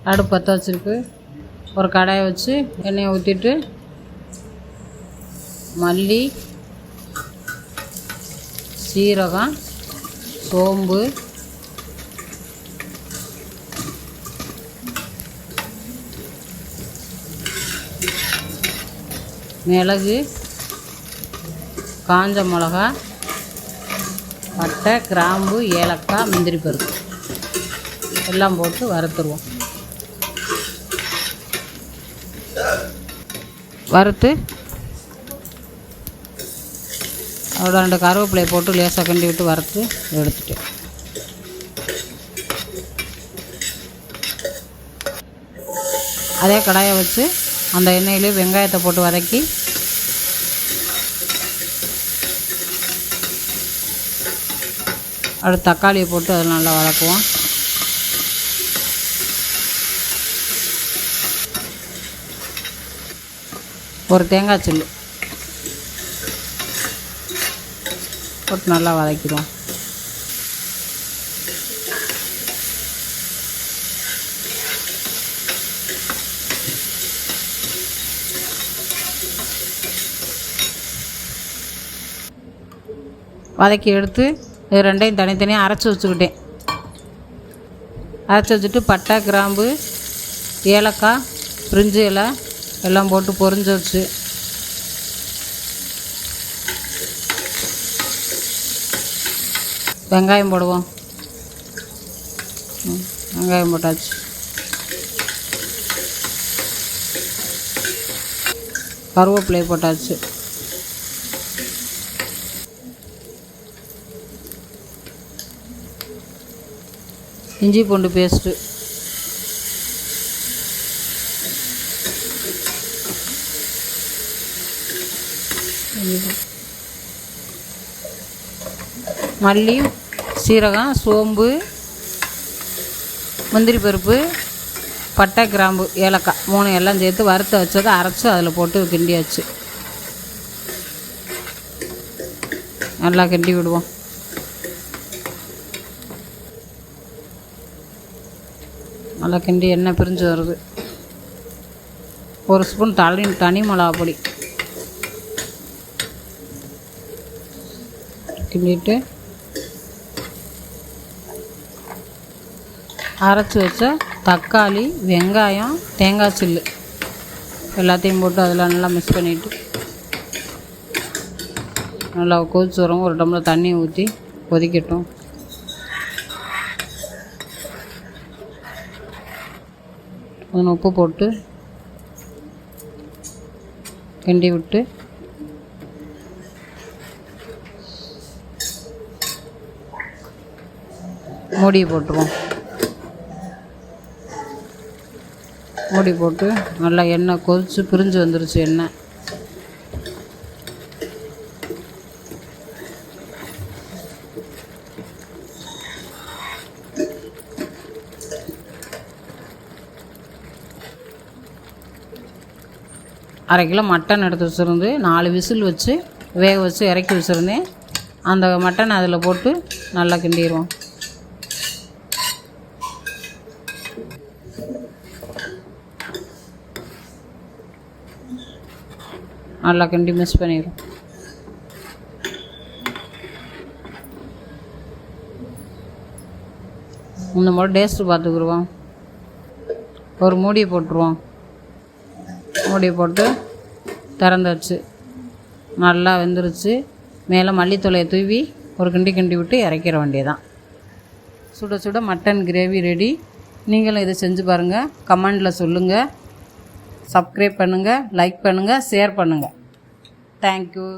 அடுப்பு பற்ற வச்சுருக்கு. ஒரு கடாயை வச்சு எண்ணெயை ஊற்றிட்டு மல்லி, சீரகம், சோம்பு, மிளகு, காஞ்ச மிளகா, பட்டை, கிராம்பு, ஏலக்காய், முந்திரி பருப்பு எல்லாம் போட்டு வறுத்துருவோம். வறுத்து அதோட 2 கருவேப்பிலையை போட்டு லேசாக கிண்டி விட்டு வறுத்து எடுத்துட்டேன். அதே கடாயை வச்சு அந்த எண்ணெயிலே வெங்காயத்தை போட்டு வதக்கி அடுத்து தக்காளியை போட்டு அதில் நல்லா வதக்குவோம். ஒரு தேங்காய் சில்லு போட்டு நல்லா வதக்கிடுவோம். வதக்கி எடுத்து இது ரெண்டையும் தனித்தனியாக அரைச்சி வச்சுக்கிட்டேன். அரைச்சி வச்சுட்டு பட்டை, கிராம்பு, ஏலக்காய், பிரிஞ்சி இலை எல்லாம் போட்டு பொரிஞ்சு வச்சு வெங்காயம் போடுவோம். வெங்காயம் போட்டாச்சு. கருவேப்பிலை போட்டாச்சு. இஞ்சி பூண்டு பேஸ்ட்டு, மல்லி, சீரகம், சோம்பு, முந்திரி பருப்பு, பட்டை, கிராம்பு, ஏலக்காய் 3 எல்லாம் சேர்த்து வறுத்து வச்சதை அரைச்சி அதில் போட்டு கிண்டியாச்சு. நல்லா கிண்டி விடுவோம். நல்லா கிண்டி எண்ணெய் பிரிஞ்சு வருது. 1 ஸ்பூன் தனி மிளகா பொடி கிண்டிட்டு அரைச்சி வச்ச தக்காளி, வெங்காயம், தேங்காய் சில்லு எல்லாத்தையும் போட்டு அதில் நல்லா மிக்ஸ் பண்ணிவிட்டு நல்லா கொதிச்சு வரும். ஒரு டம்ளர் தண்ணி ஊற்றி கொதிக்கட்டும். கொஞ்சம் உப்பு போட்டு கிண்டி விட்டு மூடி போட்டுருவோம். மூடி போட்டு நல்லா எண்ணெய் கொதித்து பிரிஞ்சு வந்துருச்சு. எண்ணெய் அரை கிலோ மட்டன் எடுத்து வச்சுருந்து 4 விசில் வச்சு வேக வச்சு இறக்கி வச்சுருந்தேன். அந்த மட்டன் அதில் போட்டு நல்லா கிண்டிடுவோம். நல்லா கிண்டி மிக்ஸ் பண்ணிடுவோம். இந்த மாதிரி டேஸ்ட்டு பார்த்துக்குருவோம். ஒரு மூடியை போட்டுருவோம். மூடி போட்டு திறந்தாச்சு. நல்லா வெந்துருச்சு. மேலே மல்லித்தூளையை தூவி ஒரு கிண்டி விட்டு இறக்கிற வேண்டியதான். சுட சுட மட்டன் கிரேவி ரெடி. நீங்களும் இதை செஞ்சு பாருங்கள். கமெண்டில் சொல்லுங்கள். சப்ஸ்கிரைப் பண்ணுங்கள், லைக் பண்ணுங்கள், ஷேர் பண்ணுங்கள். தேங்க்யூ.